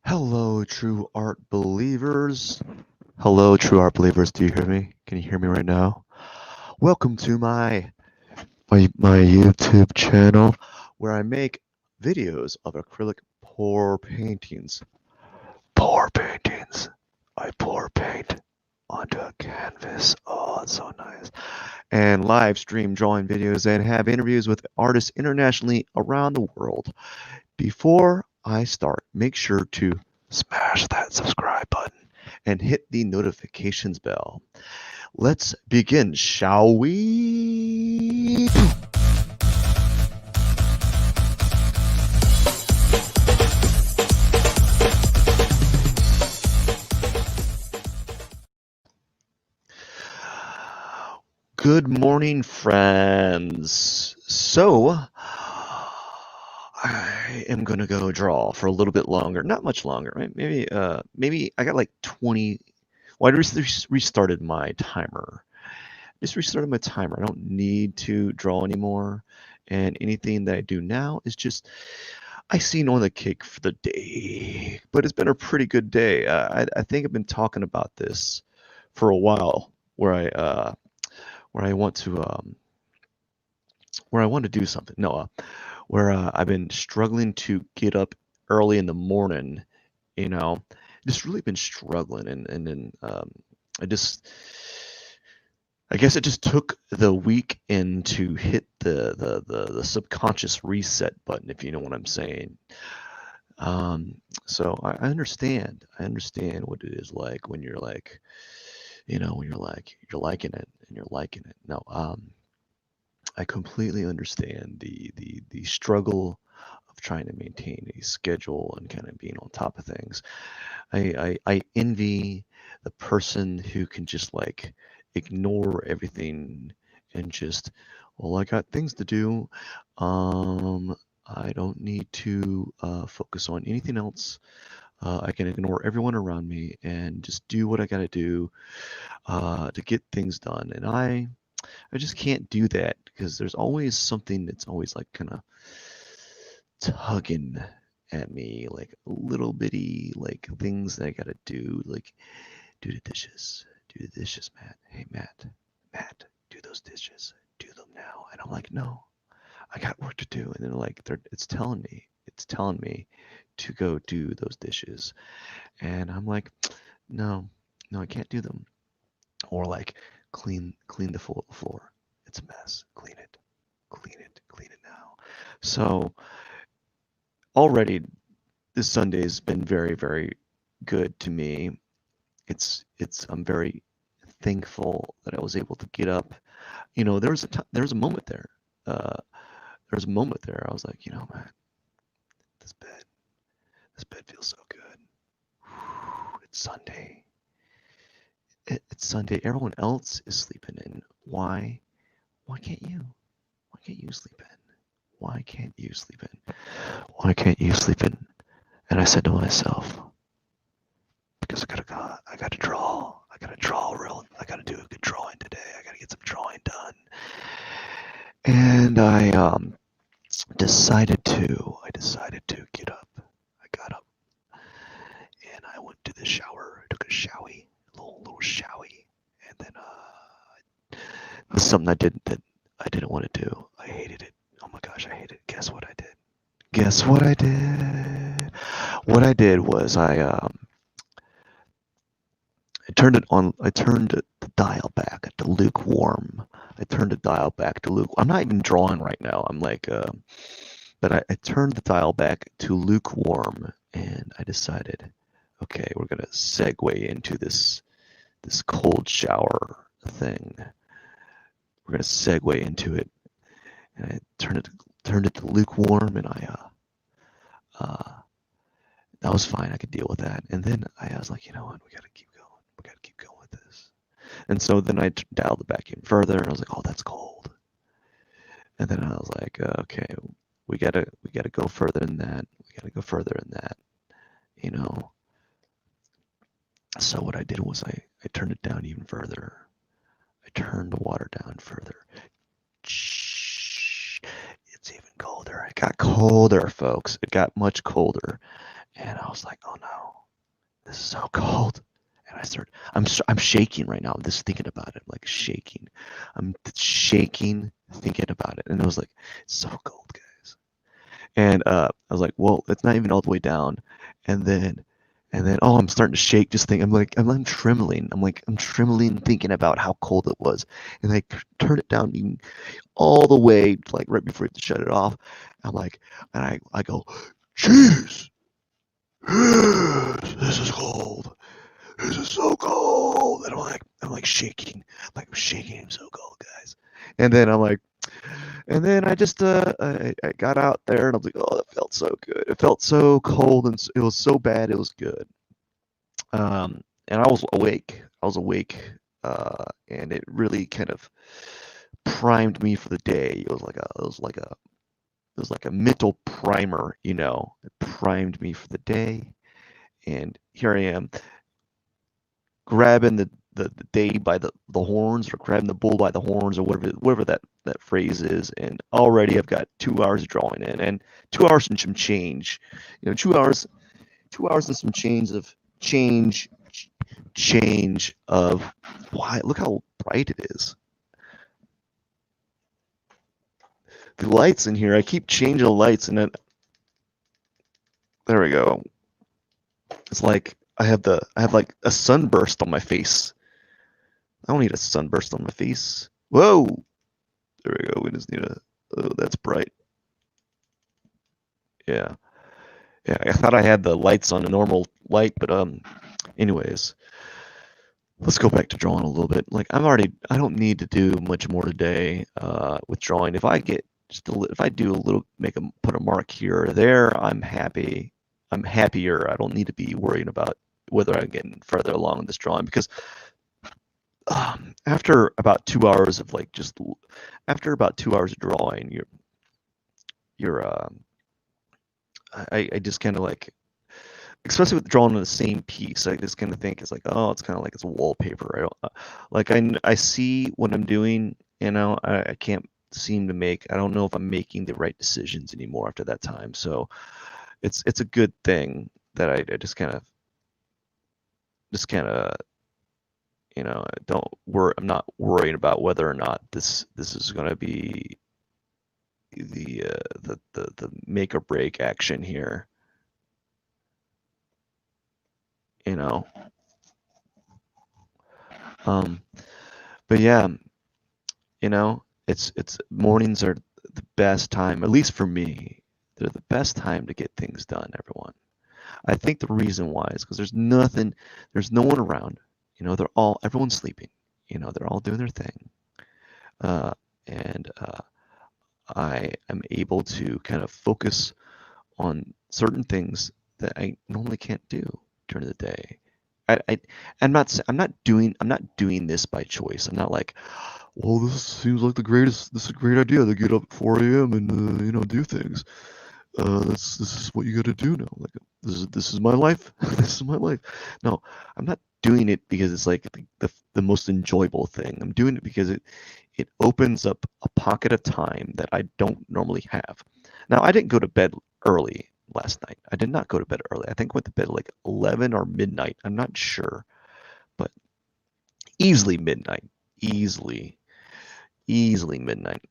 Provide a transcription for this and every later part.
Hello, true art believers. Hello, true art believers. Do you hear me? Can you hear me right now? Welcome to my YouTube channel where I make videos of acrylic pour paintings. Pour paintings. I pour paint onto a canvas. Oh, it's so nice. And live stream drawing videos and have interviews with artists internationally around the world. Before I start, make sure to smash that subscribe button and hit the notifications bell. Let's begin, shall we? Good morning, friends. So, I am gonna go draw for a little bit longer, not much longer, right? Maybe I got like 20. Well, I restarted my timer. Just restarted my timer. I don't need to draw anymore, and anything that I do now is just icing on the cake for the day. But it's been a pretty good day. I think I've been talking about this for a while, where I want to where I want to do something. No, where I've been struggling to get up early in the morning, you know, just really been struggling, and then I just I guess it just took the weekend to hit the subconscious reset button, if you know what I'm saying. So I understand. I understand what it is like when you're like, when you're liking it and you're liking it. No, I completely understand the struggle of trying to maintain a schedule and kind of being on top of things. I envy the person who can just like ignore everything and just, well, I got things to do. I don't need to focus on anything else. I can ignore everyone around me and just do what I got to do to get things done. And I just can't do that because there's always something that's always like kind of tugging at me, like little bitty like things that I gotta do, like do the dishes, Matt. Hey, Matt, do those dishes, do them now. And I'm like, no, I got work to do. And then like it's telling me to go do those dishes, and I'm like, no, no, I can't do them. Or like clean the floor. It's a mess. Clean it now. So already this Sunday has been very, very good to me. I'm very thankful that I was able to get up. There was a moment there. Uh, there was a moment there. I was like, man, this bed, this bed feels so good. It's Sunday. It's Sunday. Everyone else is sleeping in. Why? Why can't you? Why can't you sleep in? Why can't you sleep in? Why can't you sleep in? And I said to myself, because I gotta draw. I gotta do a good drawing today. I gotta get some drawing done. And I decided to get up. I got up and I went to the shower. I took a showie, a little showie, and then it was something I didn't want to do. I hated it. Oh my gosh, I hated it. Guess what I did? Guess what I did? What I did was I turned it on. I turned the dial back to lukewarm. I turned the dial back to luke. I'm not even drawing right now. I'm like, but I turned the dial back to lukewarm, and I decided, okay, we're gonna segue into this cold shower thing. We're gonna segue into it, and I turned it to lukewarm, and that was fine. I could deal with that. And then I was like, you know what? We gotta keep going. We gotta keep going with this. And so then I dialed it back in further, and I was like, oh, that's cold. And then I was like, okay, we gotta go further than that. We gotta go further than that. You know. So what I did was I turned it down even further. I turned the water down further. Shh. It's even colder. It got colder, folks. It got much colder. And I was like, oh no, this is so cold. And I'm shaking right now, just thinking about it, like shaking. I'm shaking thinking about it. And I was like, it's so cold, guys. And I was like, well, it's not even all the way down. And then, oh, I'm starting to shake. Just think, I'm trembling. I'm trembling thinking about how cold it was. And I turned it down even all the way, like right before you have to shut it off. I'm like, and I go, jeez, this is cold. This is so cold. And I'm like shaking. I'm shaking. I'm so cold, guys. And then I'm like, and then I just I got out there and I was like, oh, that felt so good. It felt so cold and it was so bad. It was good. And I was awake. And it really kind of primed me for the day. It was like a mental primer, you know. It primed me for the day. And here I am, grabbing the day by the horns, or grabbing the bull by the horns, or whatever that phrase is. And already I've got 2 hours of drawing in, and 2 hours and some change. You know, 2 hours and some change of why. Look how bright it is. The lights in here, I keep changing the lights, and then there we go. It's like I have like a sunburst on my face. I don't need a sunburst on my face. Whoa! There we go. We just need a. Oh, that's bright. Yeah. Yeah. I thought I had the lights on a normal light, but anyways, let's go back to drawing a little bit. Like I don't need to do much more today with drawing. If I get if I do a little, put a mark here or there, I'm happy. I'm happier. I don't need to be worrying about whether I'm getting further along in this drawing, because after about 2 hours of after about 2 hours of drawing, you're I just kind of like, especially with drawing on the same piece, I just kind of think it's like, oh, it's kind of like it's wallpaper. I don't like I see what I'm doing, you know. I can't seem to make. I don't know if I'm making the right decisions anymore after that time. So it's a good thing that I just kind of you know, don't worry. I'm not worrying about whether or not this is going to be the make or break action here. You know. Um, but yeah, you know, it's mornings are the best time, at least for me. They're the best time to get things done, everyone. I think the reason why is because there's no one around. You know, everyone's sleeping. You know, they're all doing their thing. And I am able to kind of focus on certain things that I normally can't do during the day. I I'm not doing this by choice. I'm not like, well, this seems like this is a great idea to get up at 4 a.m. and you know, do things. This is what you got to do now. Like, this is my life. This is my life. No, I'm not doing it because it's like the most enjoyable thing. I'm doing it because it opens up a pocket of time that I don't normally have. Now, I didn't go to bed early last night. I did not go to bed early. I think I went to bed like 11 or midnight. I'm not sure, but easily midnight. Easily, easily midnight.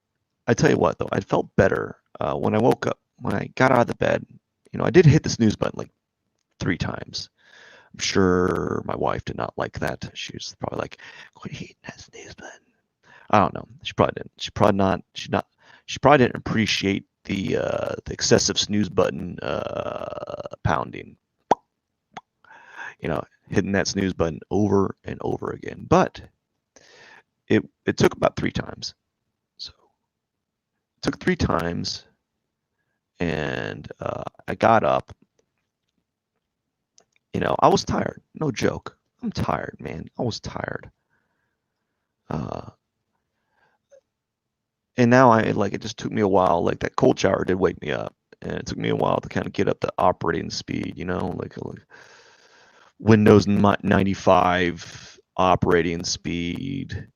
I tell you what, though, I felt better when I woke up. When I got out of the bed, you know, I did hit the snooze button like 3 times. I'm sure my wife did not like that. She was probably like, "Quit hitting that snooze button." I don't know. She probably didn't. She probably not. She not. She probably didn't appreciate the excessive snooze button pounding. You know, hitting that snooze button over and over again. But it took about 3 times. So it took 3 times, and I got up. You know, I was tired. No joke. I'm tired, man. I was tired. Uh, and now it just took me a while. Like that cold shower did wake me up, and it took me a while to kind of get up to operating speed. You know, like Windows 95 operating speed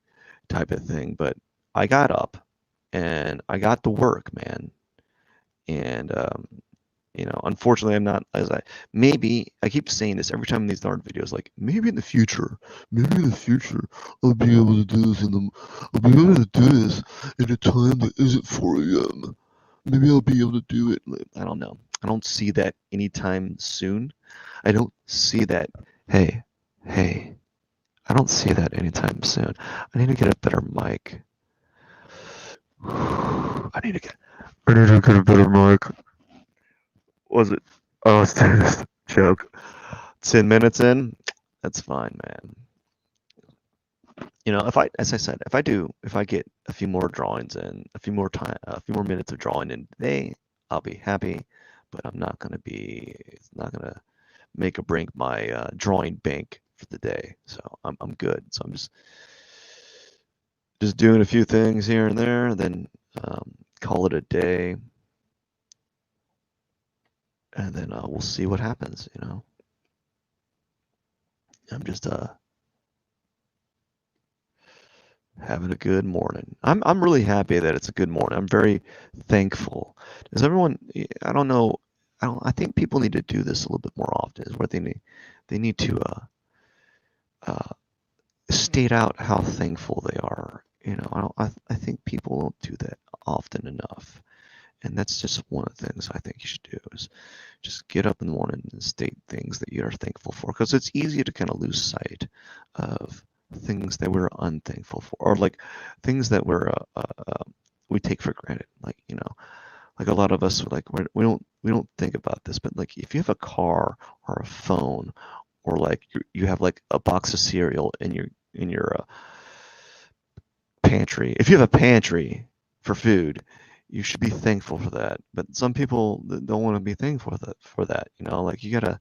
type of thing. But I got up and I got to work, man. And Unfortunately, I'm not as maybe I keep saying this every time in these darn videos, like maybe in the future, I'll be able to do this I'll be able to do this in a time that isn't 4 a.m. Maybe I'll be able to do it. I don't know. I don't see that anytime soon. I don't see that. Hey, hey, I don't see that anytime soon. I need to get a better mic. I need to get a better mic. Was it? Oh, it's this joke. 10 minutes in, that's fine, man. As I said, if I get a few more drawings in, a few more minutes of drawing in today, I'll be happy. But it's not gonna make or break my drawing bank for the day. So I'm good. So I'm just doing a few things here and there, and then call it a day, and then we'll see what happens. I'm just having a good morning. I'm really happy that it's a good morning. I'm very thankful. Does everyone? I don't know. I think people need to do this a little bit more often. Is where they need to uh, state out how thankful they are. I think people don't do that often enough, and that's just one of the things I think you should do is just get up in the morning and state things that you are thankful for, because it's easy to kind of lose sight of things that we're unthankful for, or like things that we take for granted. Like a lot of us we don't think about this, but like if you have a car or a phone, or like you have like a box of cereal in your pantry. If you have a pantry for food, you should be thankful for that. But some people don't want to be thankful for that. Like you gotta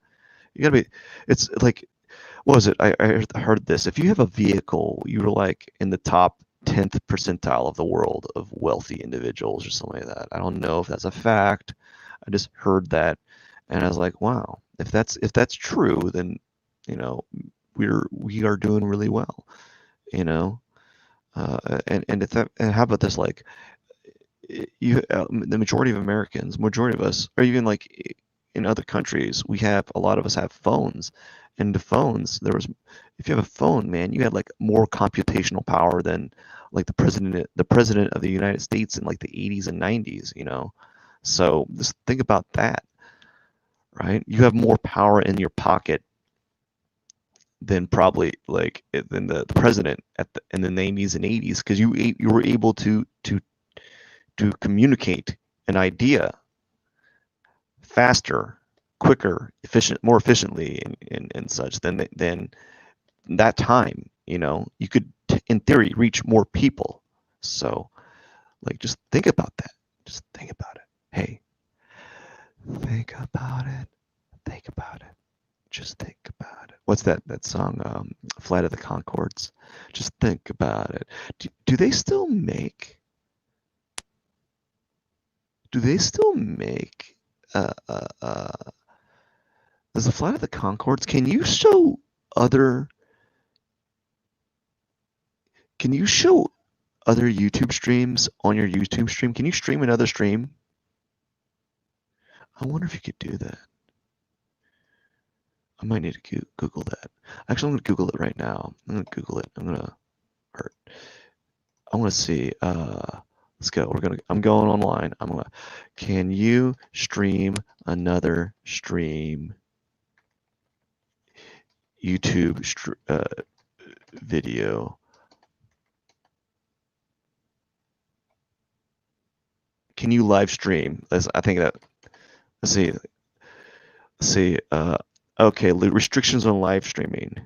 be. It's like, what was it? I heard this. If you have a vehicle, you're like in the top 10th percentile of the world of wealthy individuals or something like that. I don't know if that's a fact. I just heard that, and I was like, wow. If that's true, then you know we are doing really well. You know, and how about this? Like the majority of us, or even like in other countries, a lot of us have phones, and the phones if you have a phone, man, you had like more computational power than like the president of the United States in like the 80s and 90s. So just think about that, right? You have more power in your pocket than probably than the president in the 90s and 80s, because you were able to communicate an idea faster, quicker, more efficiently, and such than that time. You could, in theory, reach more people. So, like, just think about that. Just think about it. Hey, think about it. Think about it. Just think about it. What's that song? Flight of the Conchords. Just think about it. Do they still make? Do they still make? Does the Flight of the Conchords? Other? Can you show other YouTube streams on your YouTube stream? Can you stream another stream? I wonder if you could do that. I might need to Google that. Actually, I'm gonna Google it right now. I'm gonna Google it. I want to see. Let's go. I'm going online. Can you stream another stream? YouTube video. Can you live stream? I think that. Let's see. Okay. Restrictions on live streaming.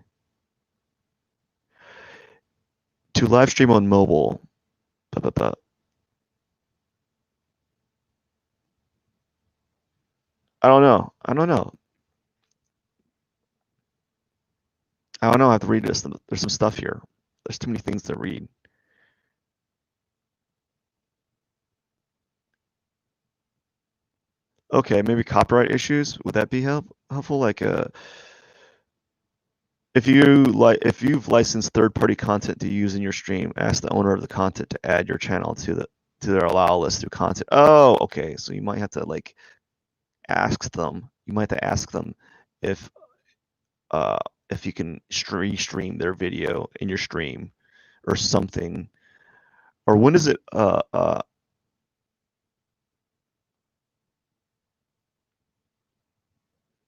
To live stream on mobile. I don't know. I have to read this. There's some stuff here. There's too many things to read. Okay, maybe copyright issues. Would that be helpful? Like, if you've licensed third-party content to use in your stream, ask the owner of the content to add your channel to their allow list through content. Oh, okay. So you might have to like ask them. You might have to ask them if if you can stream their video in your stream or something. Or when is it? I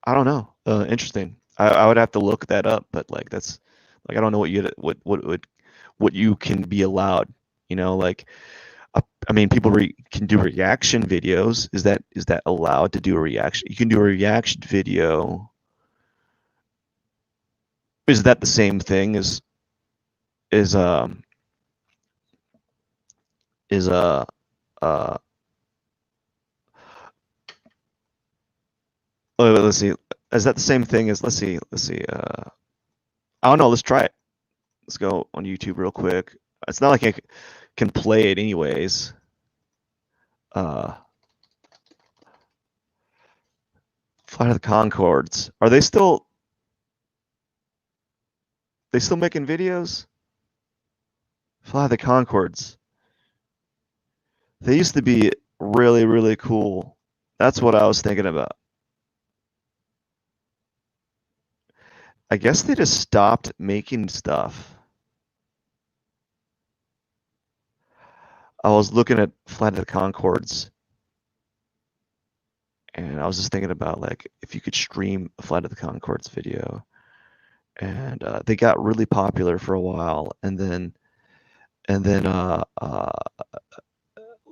don't know. Interesting. I would have to look that up, but like that's like I don't know what you can be allowed. You know, like I mean, people can do reaction videos. Is that allowed to do a reaction? You can do a reaction video. Is that the same thing as is is uh let's see. Is that the same thing as let's see I don't know, let's try it. Let's go on YouTube real quick. It's not like I can play it anyways. Flight of the Conchords. Are they still making videos? Flight of the Conchords. They used to be really, really cool. That's what I was thinking about. I guess they just stopped making stuff. I was looking at Flight of the Conchords, and I was just thinking about like if you could stream a Flight of the Conchords video, and they got really popular for a while, and then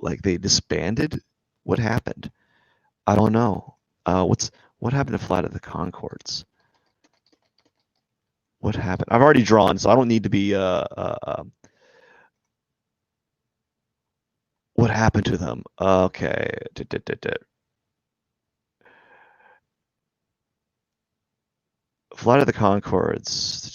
like they disbanded. What happened? I don't know. What happened to Flight of the Conchords? What happened? I've already drawn, so I don't need to be what happened to them? Okay. Flight of the Conchords.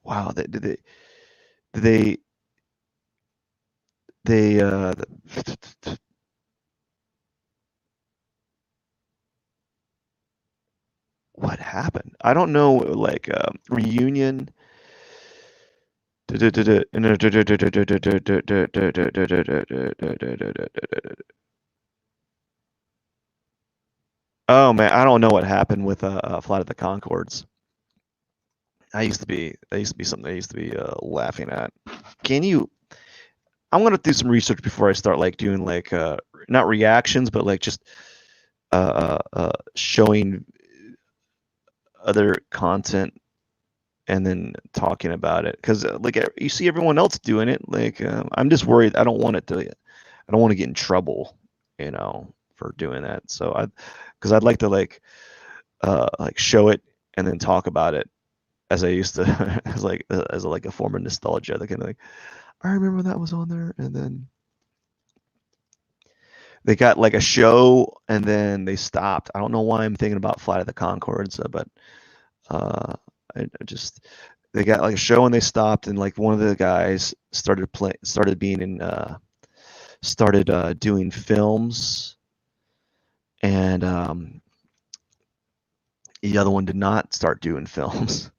Wow, they what happened? I don't know, like reunion. Oh man, I don't know what happened with Flight of the Conchords. That used to be something I used to be laughing at. Can you? I'm gonna do some research before I start like doing like not reactions, but like just showing other content and then talking about it because like you see everyone else doing it. Like I'm just worried. I don't want to get in trouble, you know, for doing that. So because I'd like to like show it and then talk about it as I used to as like a form of nostalgia. Like kind of like I remember that was on there, and then they got like a show and then they stopped. I don't know why I'm thinking about Flight of the Conchords, but uh, I just they got like a show and they stopped, and like one of the guys started being in started doing films, and the other one did not start doing films.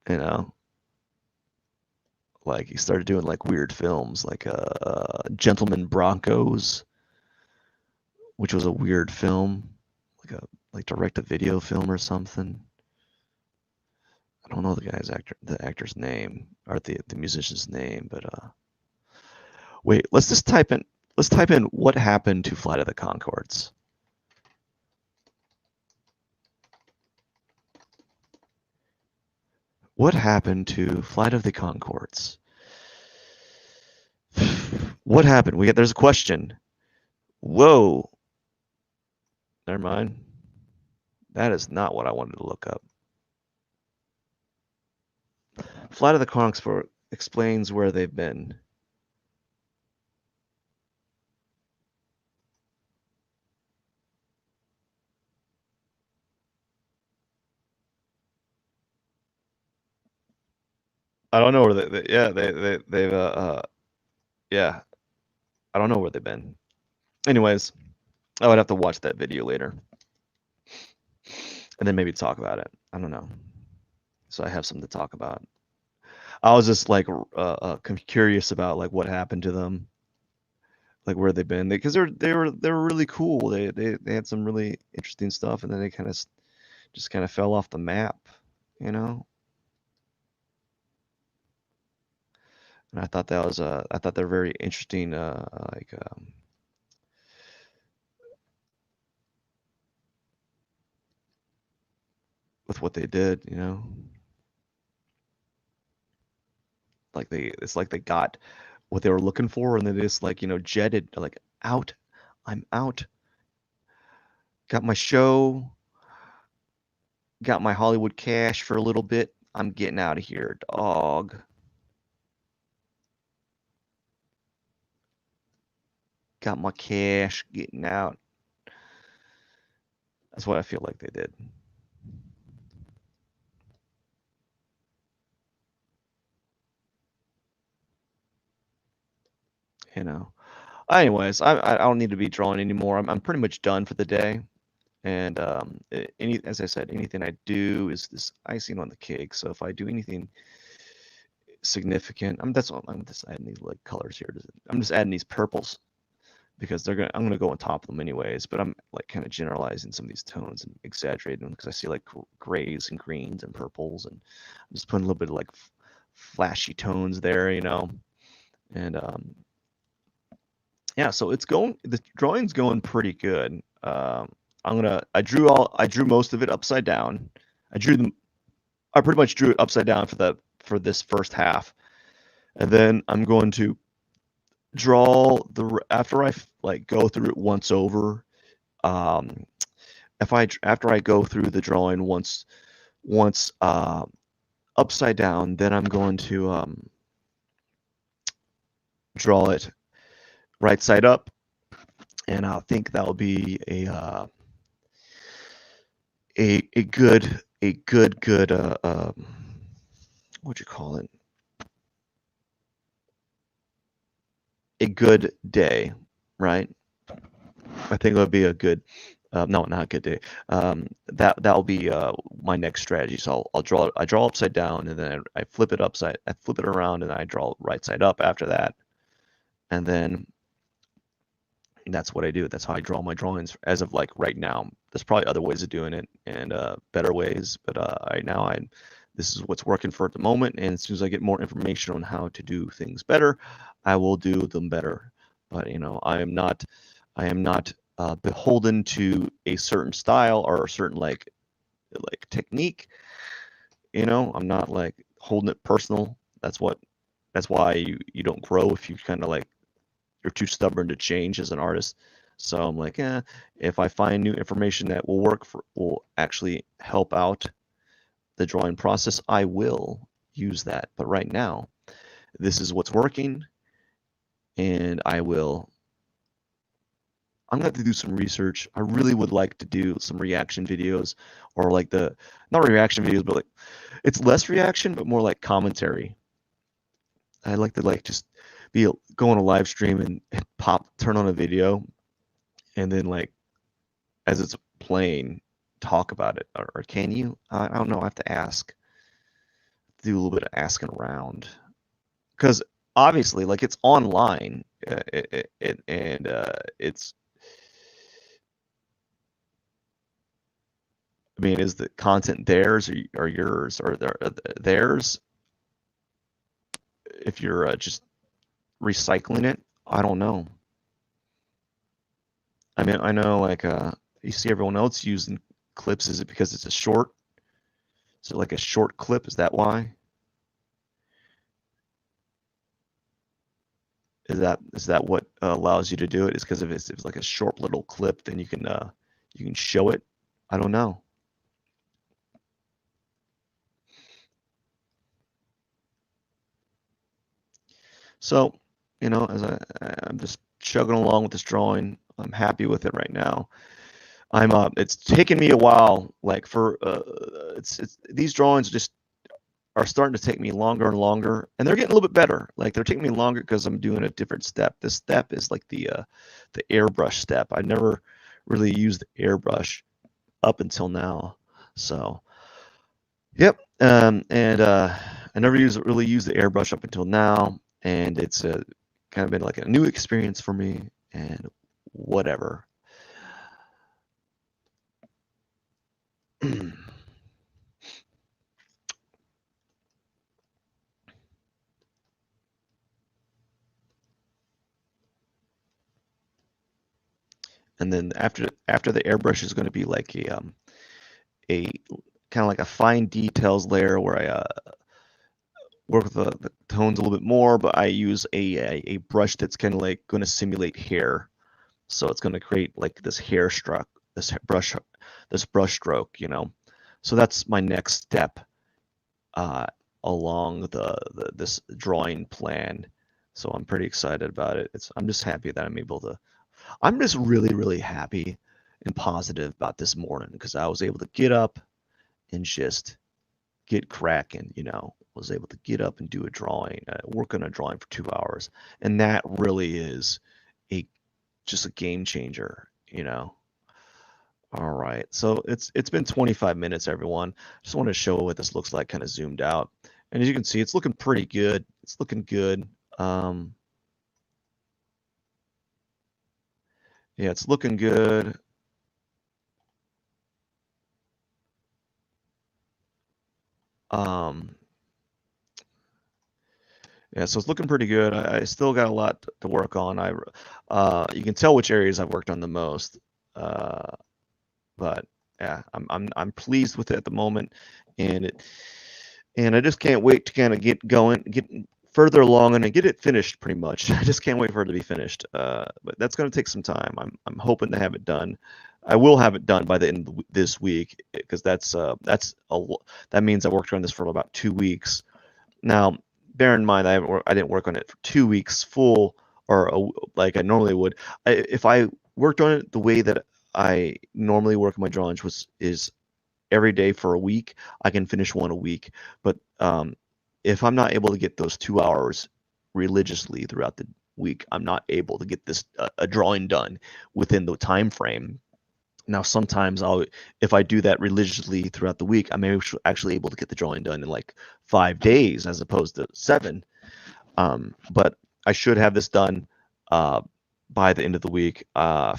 You know, like he started doing like weird films, like Gentleman Broncos, which was a weird film, like a like direct to video film or something. I don't know the actor's name or the musician's name, but wait, let's type in what happened to Flight of the Conchords. What happened to Flight of the Conchords? What happened? There's a question. Whoa. Never mind. That is not what I wanted to look up. Flight of the Conchords explains where they've been. I don't know where they've yeah, I don't know where they've been. Anyways, I would have to watch that video later and then maybe talk about it. I don't know. So I have something to talk about. I was just like curious about like what happened to them, like where they've been, because they were really cool. They had some really interesting stuff, and then they kind of just kind of fell off the map, you know. And I thought that was I thought they're very interesting, like with what they did, you know. Like it's like they got what they were looking for, and then they just like jetted like out. I'm out. Got my show. Got my Hollywood cash for a little bit. I'm getting out of here, dog. Got my cash. Getting out. That's what I feel like they did. You know. Anyways, I don't need to be drawing anymore. I'm pretty much done for the day. And as I said, anything I do is this icing on the cake. So if I do anything significant, that's what I'm just adding these like colors here. I'm just adding these purples because I'm gonna go on top of them anyways. But I'm like kind of generalizing some of these tones and exaggerating them because I see like grays and greens and purples, and I'm just putting a little bit of like flashy tones there, you know. And yeah, so the drawing's going pretty good. I drew most of it upside down. I pretty much drew it upside down for this first half, and then I'm going to draw after I like go through it once over. Um, if I After I go through the drawing once upside down, then I'm going to draw it right side up, and I think that'll be a good what you call it, a good day, right? I think it would be a good no, not a good day. That'll be my next strategy. So I draw upside down, and then I flip it around, and I draw right side up after that, and then that's what I do. That's how I draw my drawings as of like right now. There's probably other ways of doing it and better ways, but right now this is what's working for at the moment. And as soon as I get more information on how to do things better, I will do them better. But I am not beholden to a certain style or a certain like technique. You know, I'm not like holding it personal. That's why you don't grow if you kind of like you're too stubborn to change as an artist. So I'm like, if I find new information that will actually help out the drawing process, I will use that. But right now, this is what's working, and I'm gonna have to do some research. I really would like to do some reaction videos, or like not reaction videos, but like it's less reaction, but more like commentary. I like to like just go on a live stream and turn on a video, and then like as it's playing, talk about it. Or can you? I don't know. I have to ask. Do a little bit of asking around because obviously, like it's online, and it's. I mean, is the content theirs or yours or theirs? If you're just recycling it, I don't know. I mean, I know like you see everyone else using clips. Is it because it's a short? Is it like a short clip? Is that why? Is that what allows you to do it? Is because if it's like a short little clip, then you can show it. I don't know. So, as I'm just chugging along with this drawing, I'm happy with it right now. It's taken me a while, like it's these drawings just are starting to take me longer and longer, and they're getting a little bit better. Like they're taking me longer because I'm doing a different step. This step is like the airbrush step. I never really used the airbrush up until now. So, yep. And I never really used the airbrush up until now, and it's kind of been like a new experience for me, and whatever. And then after the airbrush is going to be like a kind of like a fine details layer where I work with the tones a little bit more, but I use a brush that's kind of like going to simulate hair. So it's going to create like this hair stroke, this brush stroke, you know. So that's my next step uh, along this drawing plan. So I'm pretty excited about it. I'm just happy that I'm able to. I'm just really happy and positive about this morning because I was able to get up and just get cracking, you know, was able to get up and do a drawing, work on a drawing for 2 hours. And that really is a just a game changer, you know. All right. So it's been 25 minutes, everyone. Just want to show what this looks like kind of zoomed out. And as you can see, it's looking pretty good. It's looking good. Yeah, it's looking good. Yeah, so it's looking pretty good. I still got a lot to work on. You can tell which areas I've worked on the most. But yeah, I'm pleased with it at the moment, and I just can't wait to kind of get going, get further along, and get it finished. Pretty much, I just can't wait for it to be finished. But that's going to take some time. I'm hoping to have it done. I will have it done by the end of this week because that means I worked on this for about 2 weeks. Now, bear in mind, I didn't work on it for 2 weeks full like I normally would. If I worked on it the way that I normally work on my drawings is every day for a week, I can finish one a week. But if I'm not able to get those 2 hours religiously throughout the week, I'm not able to get this a drawing done within the time frame. Now, sometimes if I do that religiously throughout the week, I'm actually able to get the drawing done in like 5 days as opposed to 7. But I should have this done by the end of the week.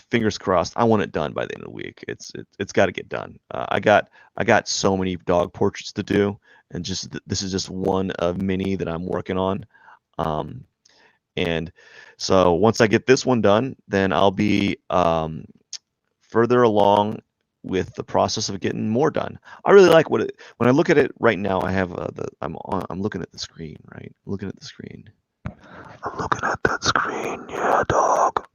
Fingers crossed. I want it done by the end of the week. It's got to get done. I got so many dog portraits to do, and this is just one of many that I'm working on. And so once I get this one done, then I'll be further along with the process of getting more done. I really like when I look at it right now. I have I'm looking at the screen, right? Looking at the screen. I'm looking at that screen, yeah, dog.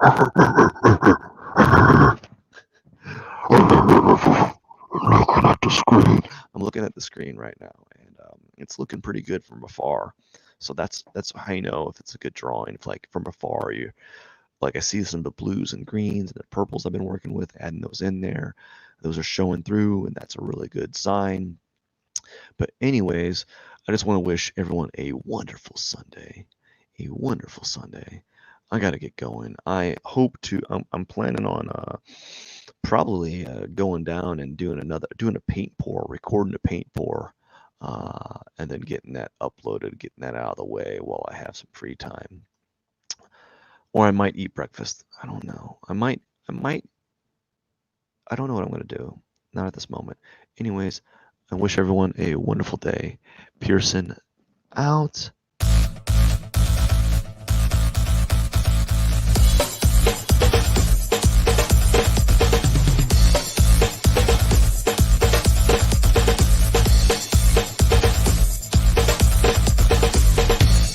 Looking at the screen. I'm looking at the screen right now, and it's looking pretty good from afar. So that's how you know if it's a good drawing. If like from afar, I see some of the blues and greens and the purples I've been working with, adding those in there. Those are showing through, and that's a really good sign. But anyways, I just want to wish everyone a wonderful Sunday. A wonderful Sunday. I got to get going. I'm planning on probably going down and doing a paint pour, recording a paint pour, and then getting that uploaded, getting that out of the way while I have some free time. Or I might eat breakfast. I don't know. I don't know what I'm going to do. Not at this moment. Anyways, I wish everyone a wonderful day. Pierson out.